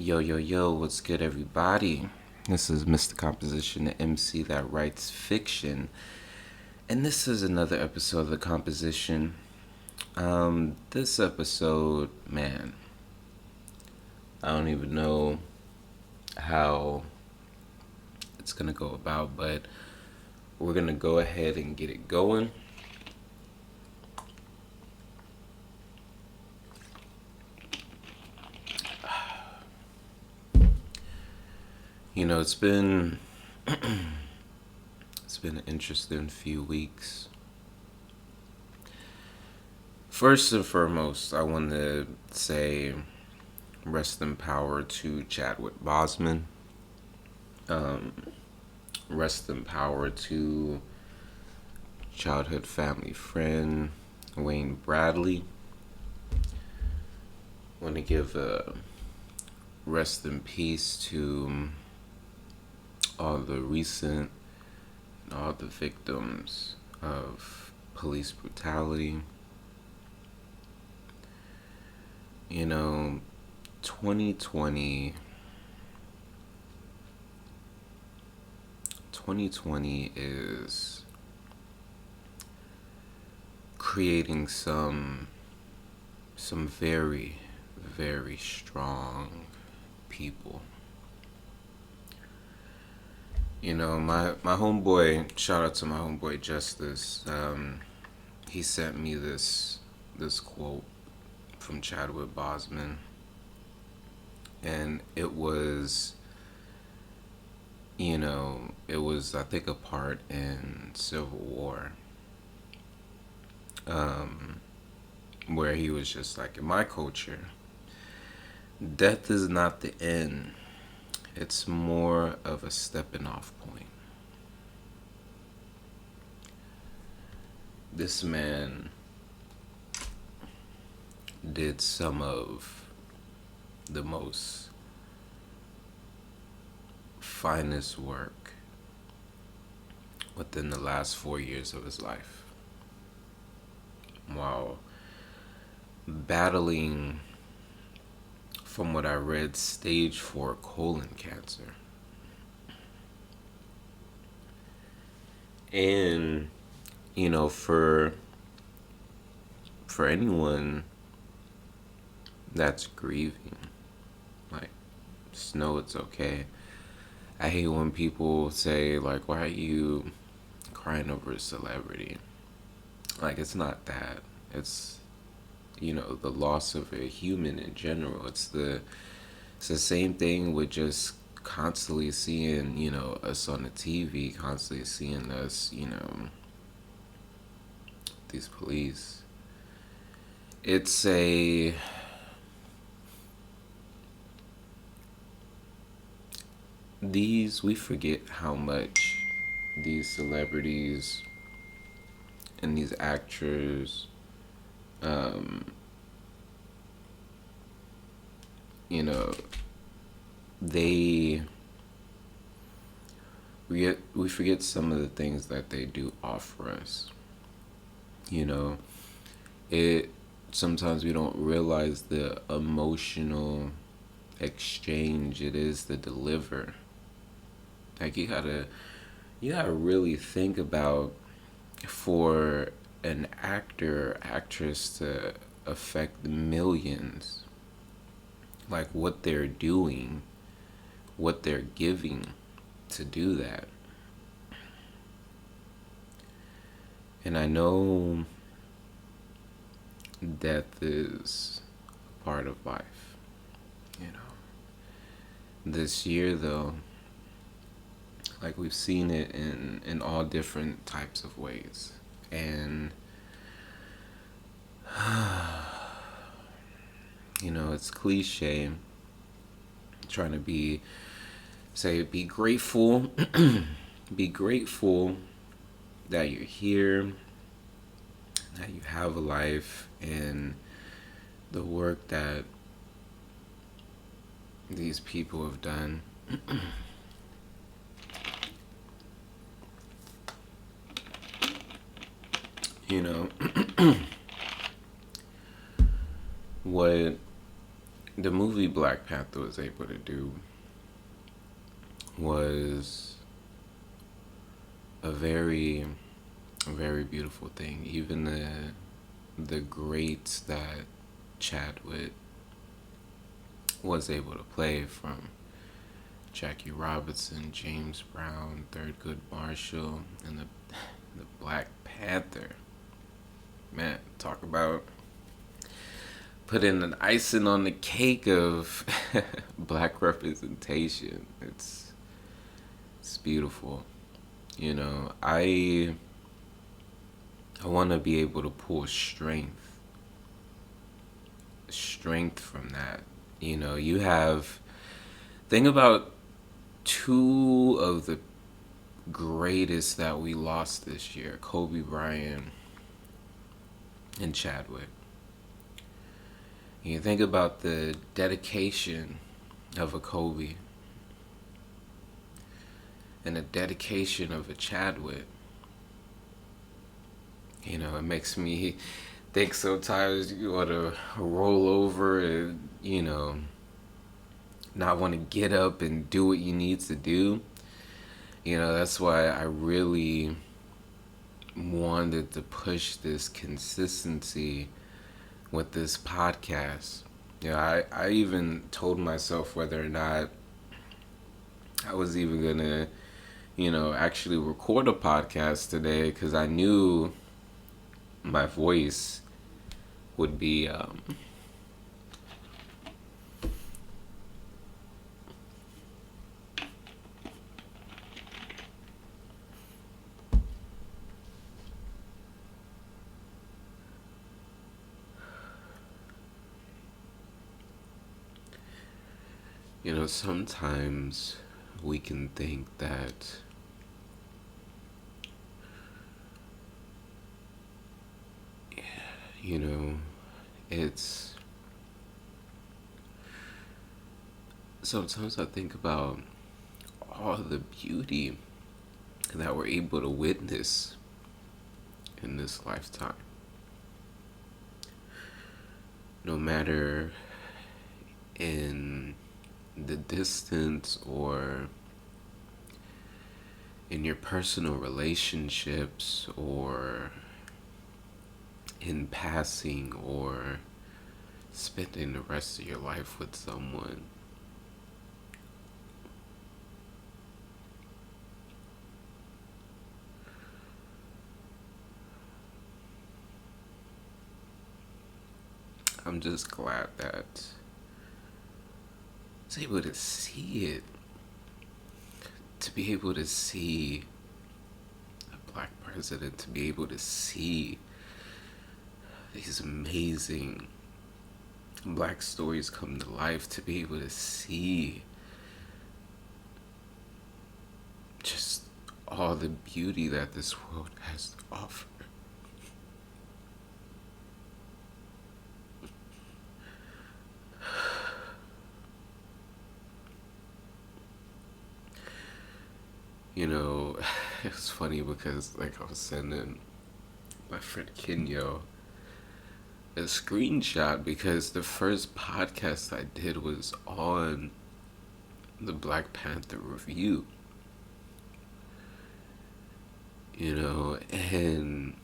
Yo, yo, yo, what's good, everybody? This is Mr. Composition, the MC that writes fiction. And this is another episode of the Composition. This episode, man, I don't even know how it's gonna go about, but we're gonna go ahead and get it going. You know, it's been an interesting few weeks. First and foremost, I want to say rest in power to Chadwick Boseman. Rest in power to childhood family friend Wayne Bradley. Want to give a rest in peace to all the recent and all the victims of police brutality. You know, 2020 is creating some very, very strong people. You know, my homeboy, shout out to my homeboy Justice, he sent me this quote from Chadwick Boseman, and it was, I think, a part in Civil War, where he was just like, in my culture, death is not the end. It's more of a stepping off point. This man did some of the most finest work within the last 4 years of his life, while battling, from what I read, stage 4 colon cancer. And, you know, for anyone that's grieving, like, just know it's okay. I hate when people say, like, why are you crying over a celebrity? Like, it's not that. It's, the loss of a human in general. It's the same thing with just constantly seeing, us on the TV, constantly seeing us, these police. It's we forget how much these celebrities and these actors, we forget some of the things that they do offer us. It sometimes we don't realize the emotional exchange it is to deliver. Like, you gotta really think about, for an actor or actress to affect millions, like what they're doing, what they're giving to do that. And I know death is a part of life. This year, though, like, we've seen it in all different types of ways. And it's cliche trying to be grateful be grateful that you're here, that you have a life, and the work that these people have done. what the movie Black Panther was able to do was a very, very beautiful thing. Even the greats that Chadwick was able to play, from Jackie Robinson, James Brown, Thurgood Marshall, and the Black Panther. Man, talk about putting an icing on the cake of black representation. It's beautiful. You know, I want to be able to pull strength from that. You know, you have, think about two of the greatest that we lost this year, Kobe Bryant and Chadwick. You think about the dedication of a Kobe and the dedication of a Chadwick. You know, it makes me think sometimes you want to roll over and, you know, not want to get up and do what you need to do. You know, that's why I really wanted to push this consistency with this podcast. You know, I even told myself whether or not I was even gonna, you know, actually record a podcast today, because I knew my voice would be you know, sometimes we can think that you know, it's, sometimes I think about all the beauty that we're able to witness in this lifetime. No matter in the distance or in your personal relationships or in passing or spending the rest of your life with someone. I'm just glad that I was able to see it. To be able to see a black president, to be able to see these amazing black stories come to life, to be able to see just all the beauty that this world has to offer. You know, it's funny because, like, I was sending my friend Kenyo a screenshot because the first podcast I did was on the Black Panther review. You know, and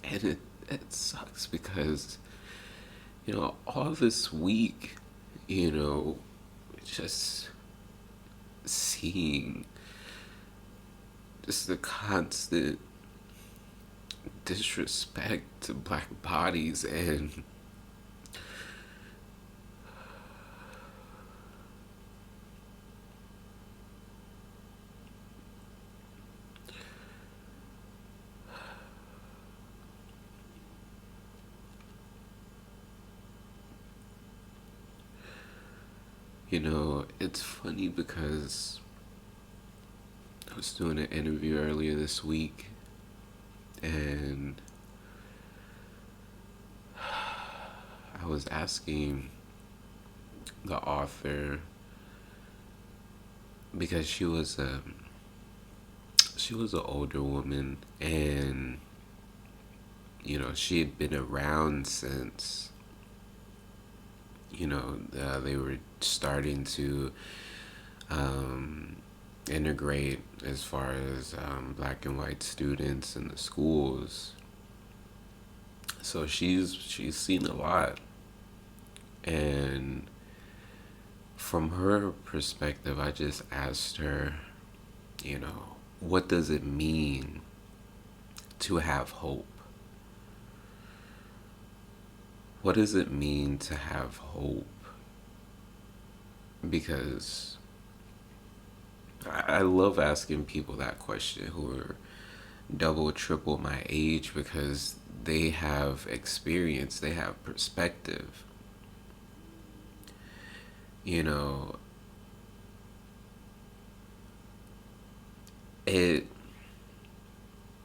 it sucks because, you know, all this week, you know, just seeing just the constant disrespect to black bodies, and you know, it's funny because I was doing an interview earlier this week, and I was asking the author, because she was she was an older woman, and she had been around since they were starting to um, integrate as far as black and white students in the schools. So she's seen a lot, and from her perspective, I just asked her, what does it mean to have hope? What does it mean to have hope? Because I love asking people that question who are double, triple my age, because they have experience, they have perspective. You know, it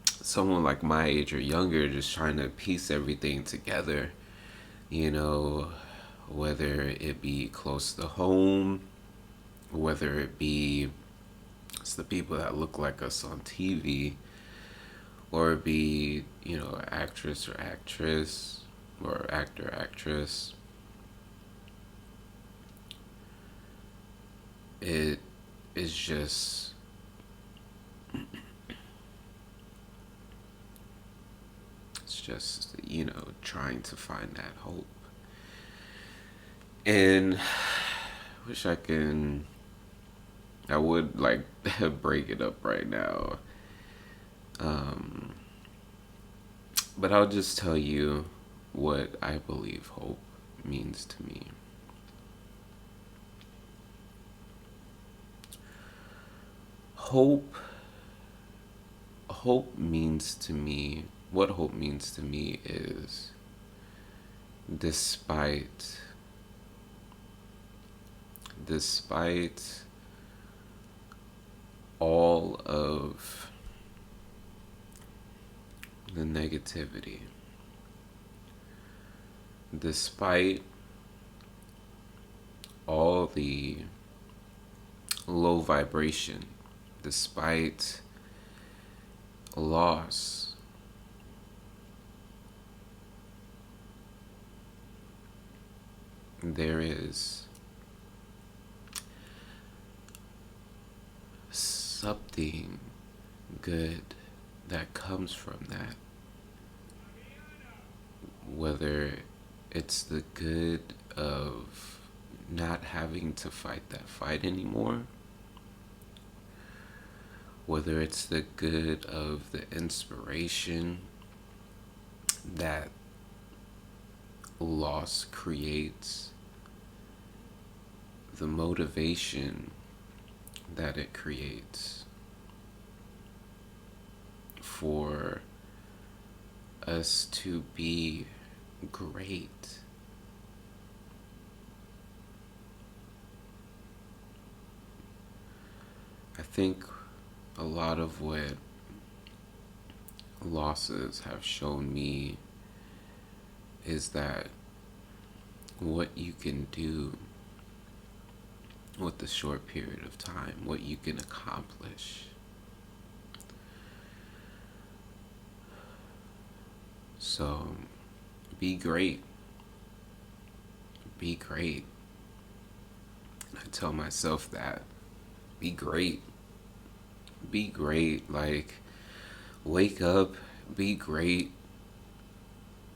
someone like my age or younger just trying to piece everything together, you know, whether it be close to home, whether it be it's the people that look like us on TV, or it be, actress or actress, or actor, actress. It is just trying to find that hope. And I would like break it up right now. But I'll just tell you what I believe hope means to me. Hope means to me, what hope means to me is despite all of the negativity, despite all the low vibration, despite loss, there is something good that comes from that. Whether it's the good of not having to fight that fight anymore, whether it's the good of the inspiration that loss creates, the motivation that it creates for us to be great. I think a lot of what losses have shown me is that what you can do with a short period of time, what you can accomplish. So, be great. Be great. I tell myself that. Be great. Be great. Like, wake up, be great.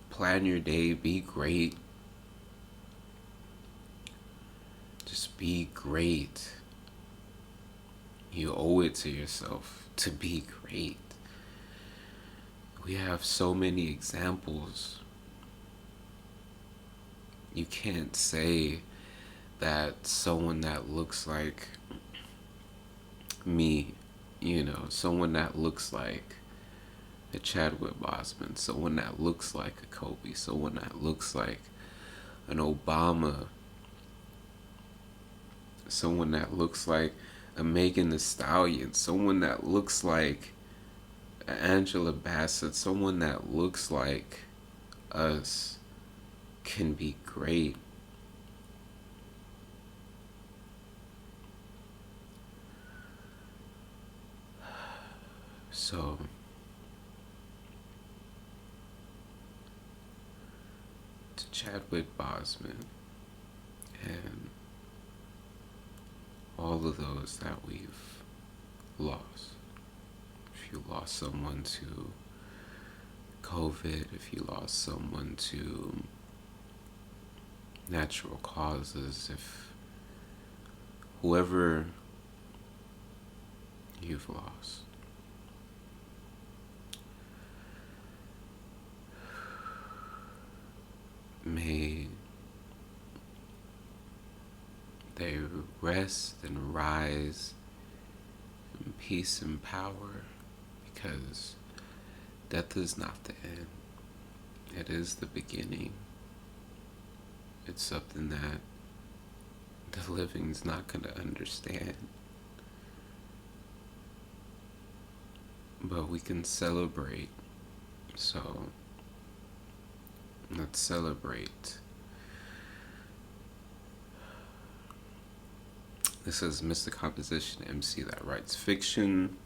Plan your day, be great. Just be great. You owe it to yourself to be great. We have so many examples. You can't say that someone that looks like me, someone that looks like a Chadwick Boseman, someone that looks like a Kobe, someone that looks like an Obama, someone that looks like a Megan Thee Stallion, someone that looks like Angela Bassett, someone that looks like us can be great. So, to Chadwick Boseman and all of those that we've lost. If you lost someone to COVID, if you lost someone to natural causes, if whoever you've lost, may they rest and rise in peace and power, because death is not the end. It is the beginning. It's something that the living's not going to understand. But we can celebrate. So let's celebrate. This is Mr. Composition MC that writes fiction.